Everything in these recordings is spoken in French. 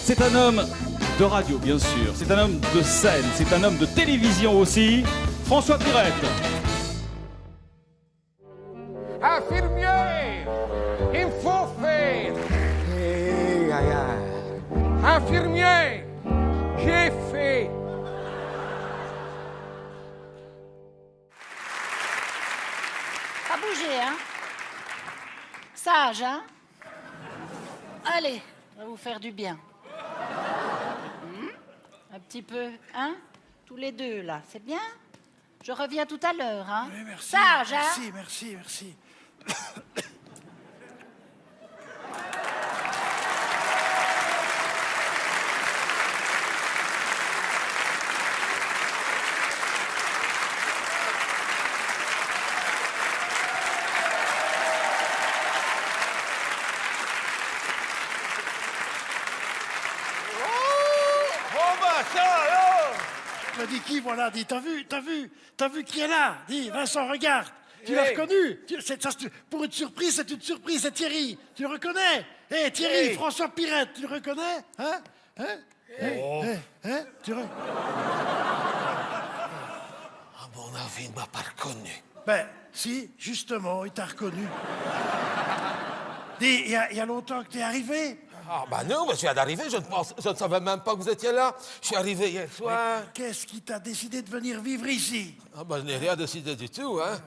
C'est un homme de radio, bien sûr. C'est un homme de scène. C'est un homme de télévision aussi. François Pirette. Infirmier, il faut faire. Infirmier, j'ai fait. Pas bouger, hein? Sage, hein? Allez, ça va vous faire du bien. Un petit peu, hein? Tous les deux, là, c'est bien? Je reviens tout à l'heure, hein? Oui, merci. Sage, hein? Merci. Je dis qui, voilà, dis, t'as vu qui est là? Dis, Vincent, regarde, tu l'as reconnu? Pour une surprise, c'est une surprise, c'est Thierry, tu le reconnais? Hé, Thierry, François Pirette, tu le reconnais? Hein? Tu le... À mon avis, il ne m'a pas reconnu. Ben, si, justement, il t'a reconnu. Dis, il y a longtemps que t'es arrivé? Ah, bah non, je viens d'arriver, je ne savais même pas que vous étiez là. Je suis arrivé hier soir. Qu'est-ce qui t'a décidé de venir vivre ici? Ah, bah je n'ai rien décidé du tout, hein.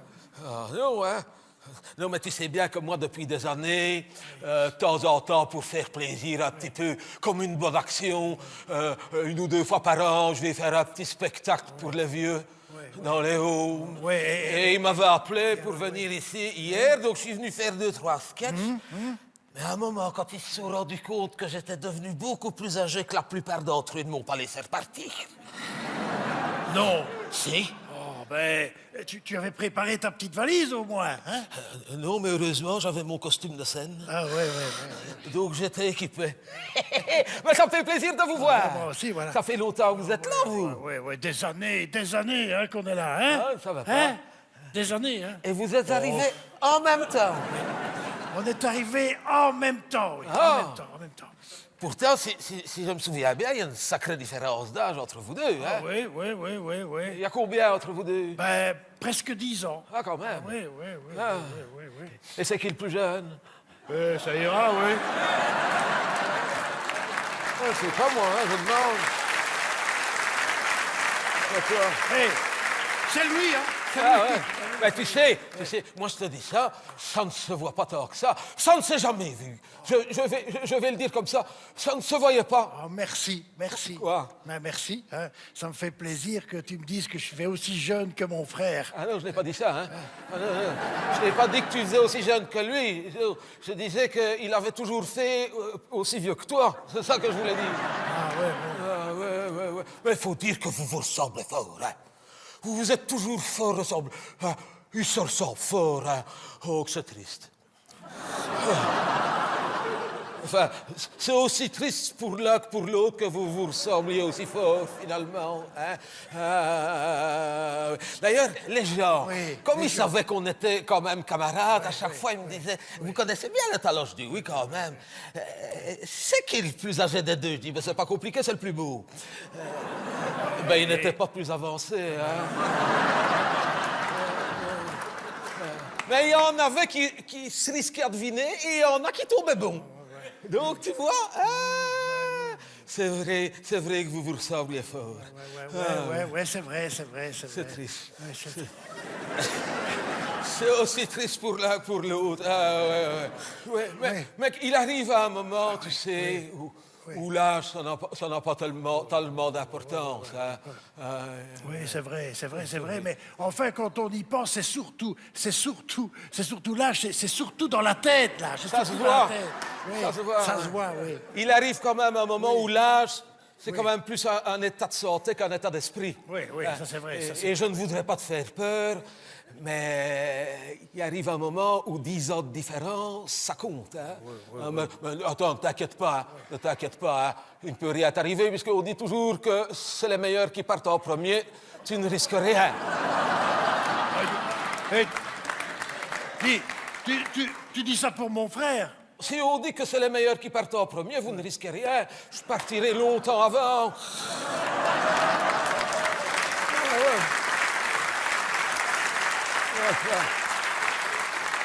Ah, non, hein. Non, mais tu sais bien que moi, depuis des années, de temps en temps, pour faire plaisir un petit peu, comme une bonne action, 1 ou 2 fois par an, je vais faire un petit spectacle pour les vieux. Dans les Hauts. Et il m'avait appelé pour venir ici hier, donc je suis venu faire 2-3 sketchs. Mais à un moment, quand ils se sont rendus compte que j'étais devenu beaucoup plus âgé que la plupart d'entre eux, ils ne m'ont pas laissé repartir. Non. Si. Oh, ben, tu avais préparé ta petite valise au moins, hein? Non, mais heureusement, j'avais mon costume de scène. Ah, ouais. Donc j'étais équipé. Mais ça me fait plaisir de vous voir. Moi aussi, voilà. Ça fait longtemps que vous êtes là, vous. Ouais, des années, hein, qu'on est là, hein? Ah, ça va pas. Hein? Des années, hein? Et vous êtes arrivés en même temps. On est arrivés en même temps, oui. Ah. En même temps. Pourtant, si je me souviens bien, il y a une sacrée différence d'âge entre vous deux. Hein? Oui. Il y a combien entre vous deux? Ben, presque 10 ans. Ah, quand même. Oui. Ah. Et c'est qui le plus jeune? Ça ira, oui. Ah, c'est pas moi, hein, je demande. C'est toi. Hey, c'est lui, hein? Ah ouais. Ben, tu sais, moi je te dis ça ne se voit pas tant que ça. Ça ne s'est jamais vu. Je vais le dire comme ça, ça ne se voyait pas. Oh, merci. Quoi? Ben, merci, hein. Ça me fait plaisir que tu me dises que je suis aussi jeune que mon frère. Ah non, je n'ai pas dit ça, hein. Ah, non. Je n'ai pas dit que tu faisais aussi jeune que lui. Je disais qu'il avait toujours fait aussi vieux que toi. C'est ça que je voulais dire. Ah, ouais. Ah, ouais. Mais il faut dire que vous vous ressemblez fort, hein. Vous êtes toujours fort ressemblés. Ah, ils se ressemblent fort, hein. Oh, que c'est triste. Enfin, c'est aussi triste pour l'un que pour l'autre que vous vous ressembliez aussi fort, finalement. Hein? D'ailleurs, les gens, comme ils savaient qu'on était quand même camarades, à chaque fois, ils me disaient « Vous connaissez bien le talent ?» Je dis « Oui, quand même. C'est qui le plus âgé des deux ?» Je dis « C'est pas compliqué, c'est le plus beau. » Il n'était pas plus avancé. Hein? Mais il y en avait qui se risquaient à deviner et il y en a qui tombaient bon. Donc, tu vois, c'est vrai que vous vous ressembliez fort. Ouais, c'est vrai. C'est triste. Ouais, c'est... C'est aussi triste pour l'un que pour l'autre. Mais il arrive à un moment, tu sais, où l'âge, ça n'a pas tellement d'importance. Hein. Oui, c'est vrai. Mais enfin, quand on y pense, c'est surtout l'âge, c'est surtout dans la tête, là. Ça se voit. Ça se voit, oui. Il arrive quand même un moment où l'âge, c'est quand même plus un état de santé qu'un état d'esprit. Oui, ça c'est vrai. Et je ne voudrais pas te faire peur, mais il arrive un moment où 10 ans de différence, ça compte. Hein? Mais attends, ne t'inquiète pas. Hein? Il ne peut rien t'arriver, puisqu'on dit toujours que c'est les meilleurs qui partent en premier. Tu ne risques rien. Hey, tu dis ça pour mon frère? Si on dit que c'est les meilleurs qui partent en premier, vous ne risquez rien. Je partirai longtemps avant.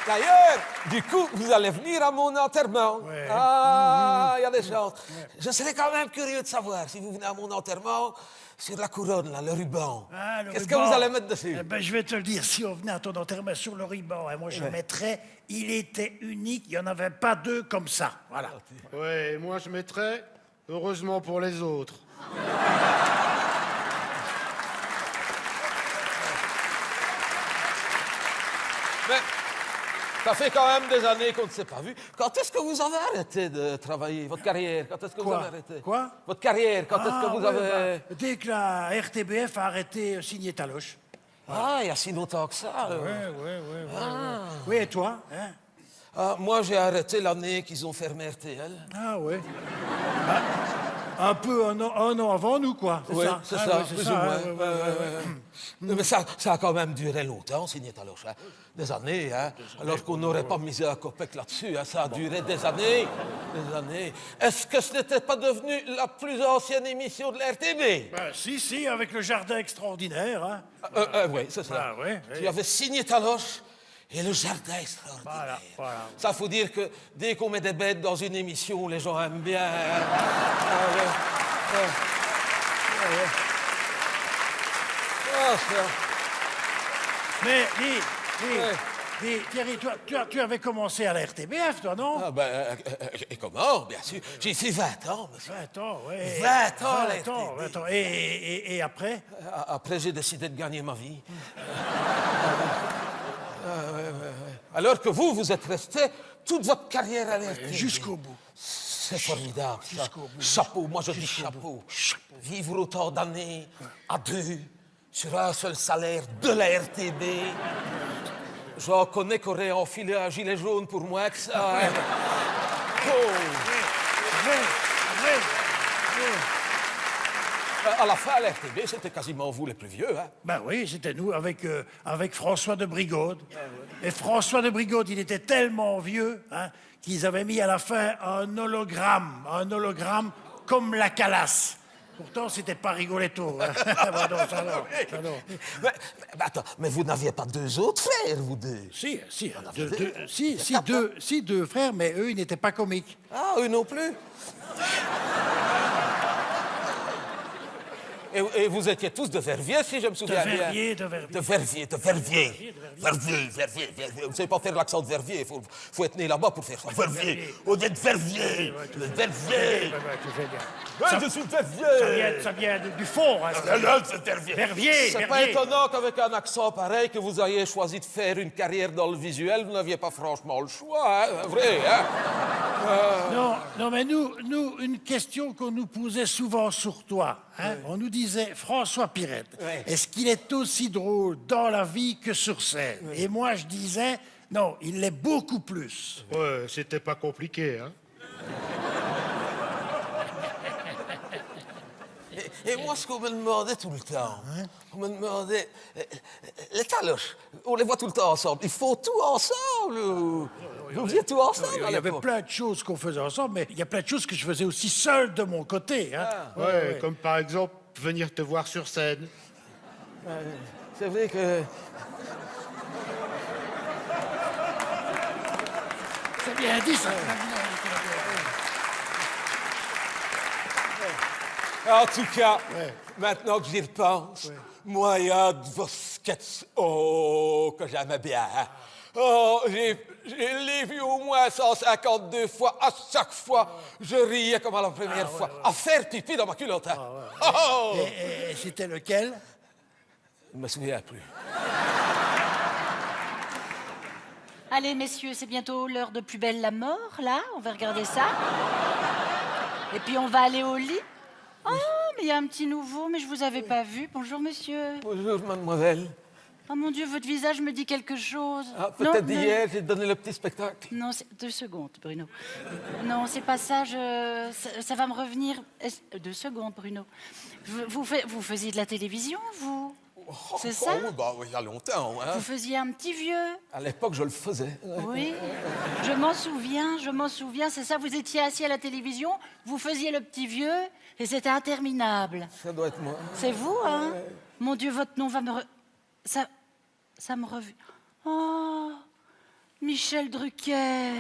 D'ailleurs, du coup, vous allez venir à mon enterrement. Ouais. Ah, il y a des chances. Je serais quand même curieux de savoir, si vous venez à mon enterrement, sur la couronne, là, le ruban. Ah, le Qu'est-ce que ruban. vous allez mettre dessus? Eh ben, je vais te le dire, si on venait à ton enterrement sur le ruban, moi je mettrais, il était unique, il n'y en avait pas deux comme ça. Voilà. Ouais, et moi je mettrais heureusement pour les autres. Mais ça fait quand même des années qu'on ne s'est pas vu. Quand est-ce que vous avez arrêté de travailler, votre carrière? Quand est-ce que vous Quoi? avez arrêté? Quoi? Votre carrière, quand est-ce que vous ouais, avez... bah, dès que la RTBF a arrêté signer Taloche. Ah, il y a si longtemps que ça. Oui, et toi hein? Ah, moi, j'ai arrêté l'année qu'ils ont fermé RTL. Ah ouais. Un peu un an avant nous, quoi. Oui, ça c'est Ah, ça, ouais, c'est plus ça, ou moins. hein, ouais. Mais ça a quand même duré longtemps, signé Taloche. Hein. Des années, hein. Alors qu'on n'aurait pas misé un copec là-dessus. Hein. Ça a duré des années. Des années. Est-ce que ce n'était pas devenu la plus ancienne émission de la RTB? Ben, si, avec le jardin extraordinaire. Hein. Oui, c'est ça. Ah, ouais, Tu avais signé Taloche et le jardin extraordinaire. Voilà. Ça, faut dire que dès qu'on met des bêtes dans une émission, les gens aiment bien. Hein. Ah, ouais. Ah, ça. Mais, Ouais. dis, Thierry, tu avais commencé à la RTBF, toi, non? Ah, ben, et comment? Bien sûr. J'ai fait 20 ans, monsieur. 20 ans, ouais. 20 ans, la 20 ans, RTB. 20 ans. Et après? Après, j'ai décidé de gagner ma vie. Alors que vous êtes resté toute votre carrière à la RTB. Jusqu'au bout. C'est formidable, ça. Jusqu'au bout. Chapeau, moi je dis chapeau. Vivre autant d'années à deux, sur un seul salaire de la RTB. J'en connais qui auraient enfilé un gilet jaune pour moins que ça. Hein. Oh. À la fin, à la RTB, c'était quasiment vous les plus vieux. Hein. Ben oui, c'était nous avec François de Brigode. Et François de Brigode, il était tellement vieux qu'ils avaient mis à la fin un hologramme comme la calasse. Pourtant, c'était pas Rigoletto. Hein. Ben non, ça non. Mais attends, mais vous n'aviez pas deux autres frères, vous deux? Deux frères, mais eux, ils n'étaient pas comiques. Ah, eux non plus? Et vous étiez tous de Verviers, si je me souviens bien. De Verviers. De Verviers. Verviers. Vous ne savez pas faire l'accent de Verviers. Il faut être né là-bas pour faire ça. Verviers. On est de Verviers. Verviers. Ouais, je suis de Verviers. Ça vient du fond. Hein, C'est Verviers. Verviers. C'est pas étonnant qu'avec un accent pareil, que vous ayez choisi de faire une carrière dans le visuel. Vous n'aviez pas franchement le choix, hein. Vrai, hein? Non, mais nous, une question qu'on nous posait souvent sur toi. Hein? On nous disait, François Pirette, est-ce qu'il est aussi drôle dans la vie que sur scène? Et moi, je disais, non, il l'est beaucoup plus. Ouais, c'était pas compliqué, hein. Et moi, ce qu'on me demandait tout le temps, on me demandait, les taloches, on les voit tout le temps ensemble. Il faut tout ensemble. Vous faisiez tout ensemble Il à y avait l'époque. plein de choses qu'on faisait ensemble, mais il y a plein de choses que je faisais aussi seul de mon côté. Hein? Ouais, comme par exemple venir te voir sur scène. C'est vrai que... C'est bien dit, ça. En tout cas, maintenant que j'y repense, moi, il y a de vos sketchs, que j'aimais bien. Hein. Oh, j'ai les vu au moins 152 fois. À chaque fois, je riais comme à la première fois. À faire pipi dans ma culotte. Hein. Oh! Et c'était lequel? Je ne me souviens plus. Allez, messieurs, c'est bientôt l'heure de Plus belle la mort, là. On va regarder ça. Et puis, on va aller au lit. Oh, mais il y a un petit nouveau, mais je vous avais pas vu. Bonjour, monsieur. Bonjour, mademoiselle. Oh, mon Dieu, votre visage me dit quelque chose. Ah, Non, peut-être ne- d'hier, j'ai donné le petit spectacle. Non, 2 secondes, Bruno. Non, c'est pas ça, ça va me revenir. 2 secondes, Bruno. Vous faisiez de la télévision, vous? C'est ça? Oui, bah, oui, il y a longtemps. Hein. Vous faisiez un petit vieux. À l'époque, je le faisais. Oui, je m'en souviens, c'est ça, vous étiez assis à la télévision, vous faisiez le petit vieux, et c'était interminable. Ça doit être moi. C'est vous, hein? Mon Dieu, votre nom va me... Ça me revient. Oh, Michel Drucker.